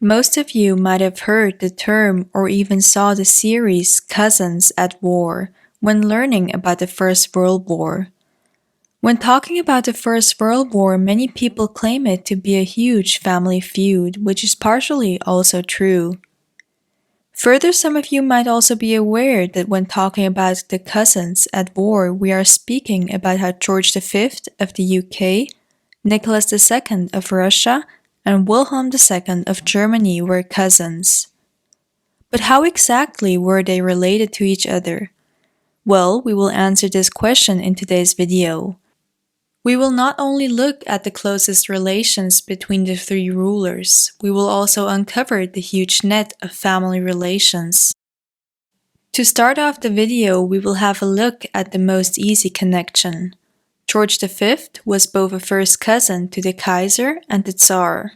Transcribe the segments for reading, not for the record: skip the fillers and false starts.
Most of you might have heard the term or even saw the series Cousins at War when learning about the First World War. When talking about the First World War, many people claim it to be a huge family feud, which is partially also true. Further, some of you might also be aware that when talking about the cousins at war, we are speaking about how George V of the UK, Nicholas II of Russia, and Wilhelm II of Germany were cousins. But how exactly were they related to each other? Well, we will answer this question in today's video. We will not only look at the closest relations between the three rulers, we will also uncover the huge net of family relations. To start off the video, we will have a look at the most easy connection. George V was both a first cousin to the Kaiser and the Tsar.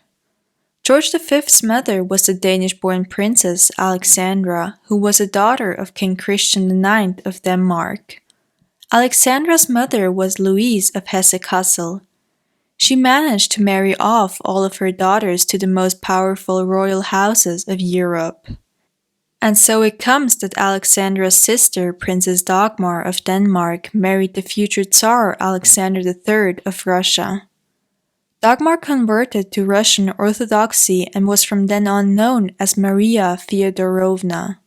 George V's mother was the Danish-born princess Alexandra, who was a daughter of King Christian IX of Denmark. Alexandra's mother was Louise of Hesse-Kassel. She managed to marry off all of her daughters to the most powerful royal houses of Europe. And so it comes that Alexandra's sister, Princess Dagmar of Denmark, married the future Tsar Alexander III of Russia. Dagmar converted to Russian Orthodoxy and was from then on known as Maria Feodorovna.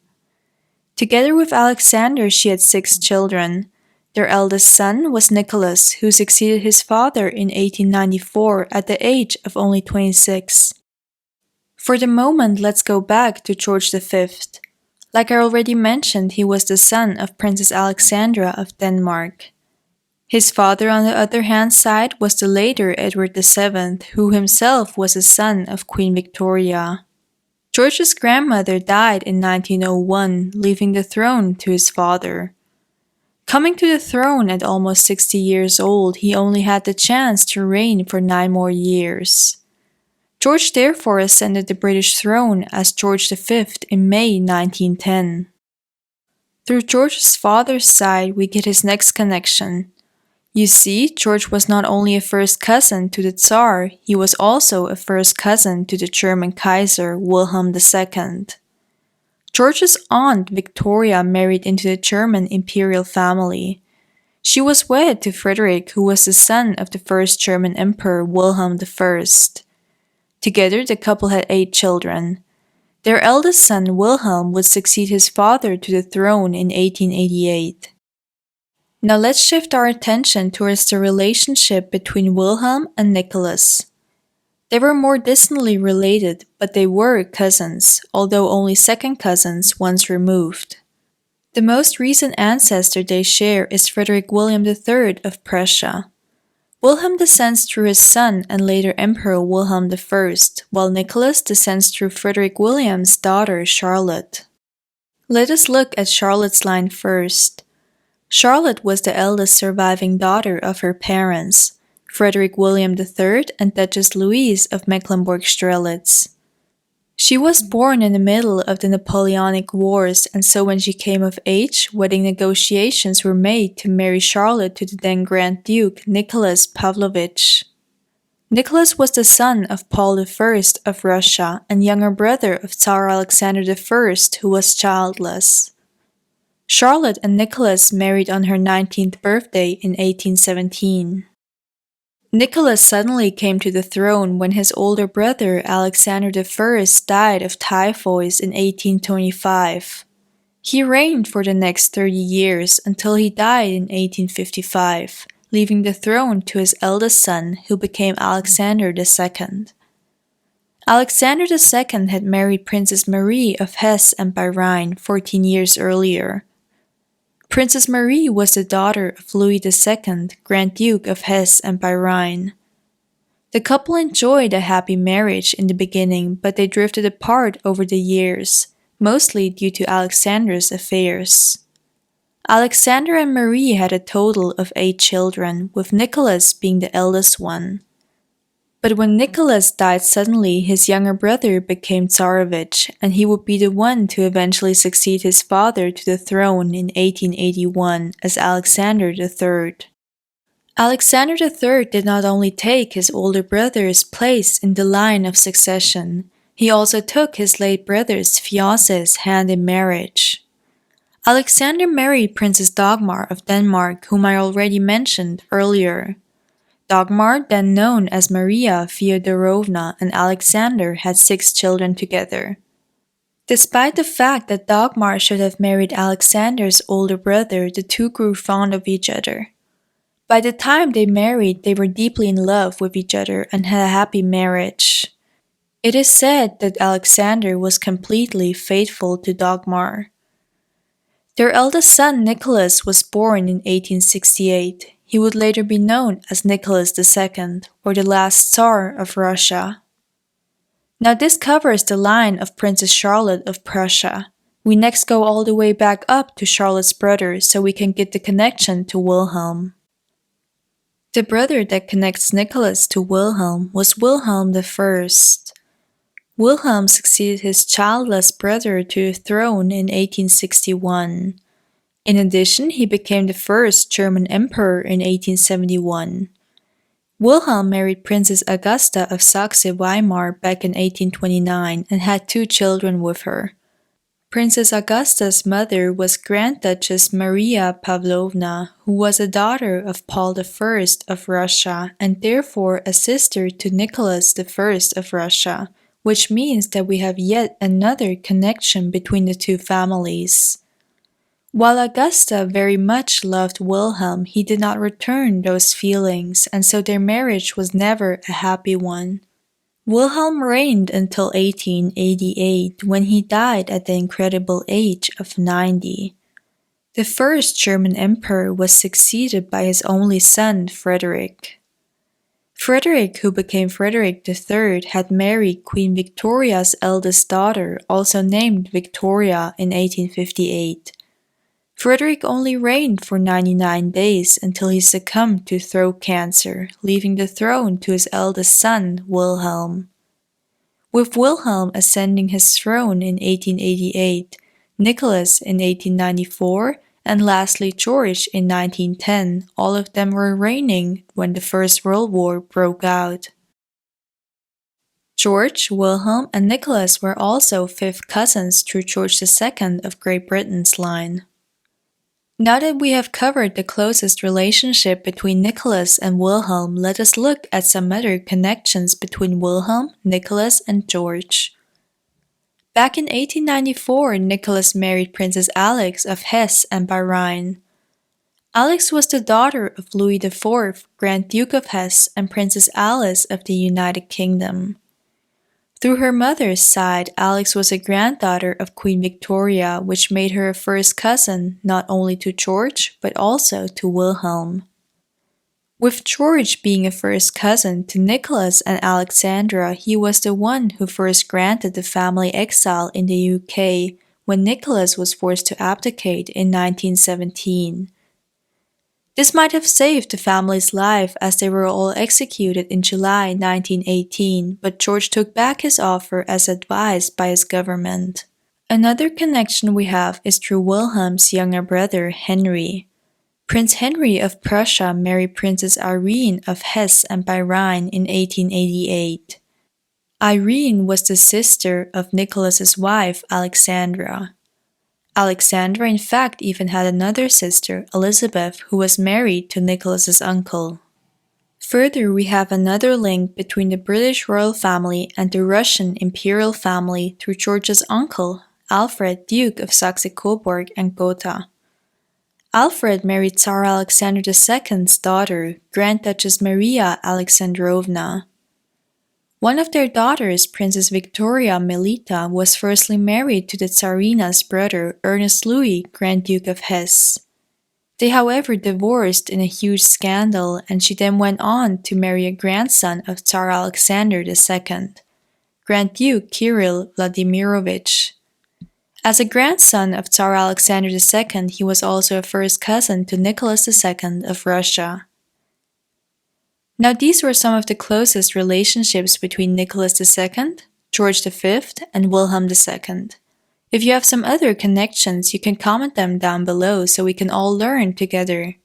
Together with Alexander, she had 6 children. Their eldest son was Nicholas, who succeeded his father in 1894 at the age of only 26. For the moment, let's go back to George V. Like I already mentioned, he was the son of Princess Alexandra of Denmark. His father, on the other hand side, was the later Edward VII, who himself was a son of Queen Victoria. George's grandmother died in 1901, leaving the throne to his father. Coming to the throne at almost 60 years old, he only had the chance to reign for 9 more years. George therefore ascended the British throne as George V in May 1910. Through George's father's side, we get his next connection. You see, George was not only a first cousin to the Tsar, he was also a first cousin to the German Kaiser Wilhelm II. George's aunt Victoria married into the German imperial family. She was wed to Frederick, who was the son of the first German emperor Wilhelm I. Together, the couple had 8 children. Their eldest son, Wilhelm, would succeed his father to the throne in 1888. Now let's shift our attention towards the relationship between Wilhelm and Nicholas. They were more distantly related, but they were cousins, although only second cousins once removed. The most recent ancestor they share is Frederick William III of Prussia. Wilhelm descends through his son and later Emperor Wilhelm I, while Nicholas descends through Frederick William's daughter Charlotte. Let us look at Charlotte's line first. Charlotte was the eldest surviving daughter of her parents, Frederick William III and Duchess Louise of Mecklenburg-Strelitz. She was born in the middle of the Napoleonic Wars, and so when she came of age, wedding negotiations were made to marry Charlotte to the then Grand Duke Nicholas Pavlovich. Nicholas was the son of Paul I of Russia and younger brother of Tsar Alexander I, who was childless. Charlotte and Nicholas married on her 19th birthday in 1817. Nicholas suddenly came to the throne when his older brother Alexander I died of typhus in 1825. He reigned for the next 30 years until he died in 1855, leaving the throne to his eldest son, who became Alexander II. Alexander II had married Princess Marie of Hesse and by Rhine 14 years earlier. Princess Marie was the daughter of Louis II, Grand Duke of Hesse and by Rhine. The couple enjoyed a happy marriage in the beginning, but they drifted apart over the years, mostly due to Alexander's affairs. Alexander and Marie had a total of 8 children, with Nicholas being the eldest one. But when Nicholas died suddenly, his younger brother became Tsarevich, and he would be the one to eventually succeed his father to the throne in 1881 as Alexander III. Alexander III did not only take his older brother's place in the line of succession, He also took his late brother's fiancée's hand in marriage. Alexander married Princess Dagmar of Denmark, whom I already mentioned earlier. Dagmar, then known as Maria Feodorovna, and Alexander had 6 children together. Despite the fact that Dagmar should have married Alexander's older brother, the two grew fond of each other. By the time they married, they were deeply in love with each other and had a happy marriage. It is said that Alexander was completely faithful to Dagmar. Their eldest son Nicholas was born in 1868. He would later be known as Nicholas II, or the last Tsar of Russia. Now this covers the line of Princess Charlotte of Prussia. We next go all the way back up to Charlotte's brother so we can get the connection to Wilhelm. The brother that connects Nicholas to Wilhelm was Wilhelm I. Wilhelm succeeded his childless brother to the throne in 1861. In addition, he became the first German emperor in 1871. Wilhelm married Princess Augusta of Saxe-Weimar back in 1829 and had 2 children with her. Princess Augusta's mother was Grand Duchess Maria Pavlovna, who was a daughter of Paul I of Russia and therefore a sister to Nicholas I of Russia, which means that we have yet another connection between the two families. While Augusta very much loved Wilhelm, he did not return those feelings, and so their marriage was never a happy one. Wilhelm reigned until 1888, when he died at the incredible age of 90. The first German emperor was succeeded by his only son, Frederick. Frederick, who became Frederick III, had married Queen Victoria's eldest daughter, also named Victoria, in 1858. Frederick only reigned for 99 days until he succumbed to throat cancer, leaving the throne to his eldest son, Wilhelm. With Wilhelm ascending his throne in 1888, Nicholas in 1894, and lastly George in 1910, all of them were reigning when the First World War broke out. George, Wilhelm, and Nicholas were also 5th cousins through George II of Great Britain's line. Now that we have covered the closest relationship between Nicholas and Wilhelm, let us look at some other connections between Wilhelm, Nicholas, and George. Back in 1894, Nicholas married Princess Alix of Hesse and Bahrain. Alix was the daughter of Louis IV, Grand Duke of Hesse, and Princess Alice of the United Kingdom. Through her mother's side, Alix was a granddaughter of Queen Victoria, which made her a first cousin not only to George, but also to Wilhelm. With George being a first cousin to Nicholas and Alexandra, he was the one who first granted the family exile in the UK when Nicholas was forced to abdicate in 1917. This might have saved the family's life as they were all executed in July 1918, but George took back his offer as advised by his government. Another connection we have is through Wilhelm's younger brother, Henry. Prince Henry of Prussia married Princess Irene of Hesse and Bahrain in 1888. Irene was the sister of Nicholas's wife, Alexandra. Alexandra in fact even had another sister, Elizabeth, who was married to Nicholas's uncle. Further, we have another link between the British royal family and the Russian imperial family through George's uncle, Alfred, Duke of Saxe-Coburg and Gotha. Alfred married Tsar Alexander II's daughter, Grand Duchess Maria Alexandrovna. One of their daughters, Princess Victoria Melita, was firstly married to the Tsarina's brother, Ernest Louis, Grand Duke of Hesse. They however divorced in a huge scandal, and she then went on to marry a grandson of Tsar Alexander II, Grand Duke Kirill Vladimirovich. As a grandson of Tsar Alexander II, he was also a first cousin to Nicholas II of Russia. Now these were some of the closest relationships between Nicholas II, George V, and Wilhelm II. If you have some other connections, you can comment them down below so we can all learn together.